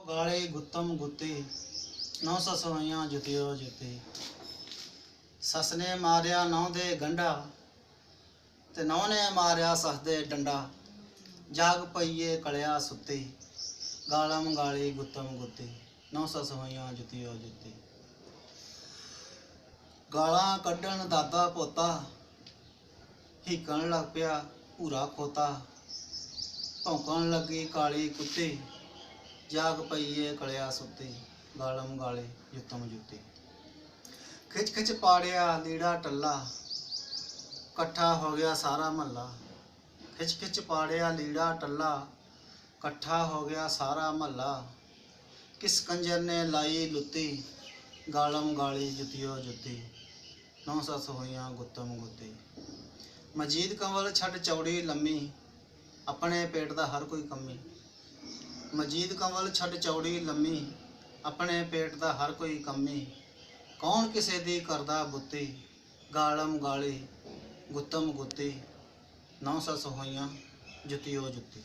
गाले गुत्तम गुत्ते नौ सस होइयां जुतियो जुते। सस ने मारिया नौ दे गंढा ते नौ ने मारिया सस दे डंडा। जाग पईए कलिया सुते गालम गाली गुत्तम गुत्ते नौ सस होइयां जुतियो जुते। गालां कड्ढण दादा पोता हीकण लग पिया भूरा खोता। भौंकण लगी काली कुत्ते जाग पईए कलिया सुते गालम गाले जुत्तम जुते। खिच खिच पाड़िया लीड़ा टल्ला कट्ठा हो गया सारा महला। खिच खिच पाड़िया लीड़ा टल्ला कट्ठा हो गया सारा महला। किस कंजर ने लाई लुत्ती गालम गाली जुतियो जुती नौ सस होइयां गुत्तम गुत्ते। मजीद कंवल छड़ चौड़ी लम्मी अपने पेट दा हर कोई कम्मी। मजीद कंवल छड़ चौड़ी लम्मी अपने पेट दा हर कोई कम्मी। कौन किसे दी करदा बुत्ती गालम गाली गुत्तम गुत्ती नौ सस होइयां जुतियो जुती।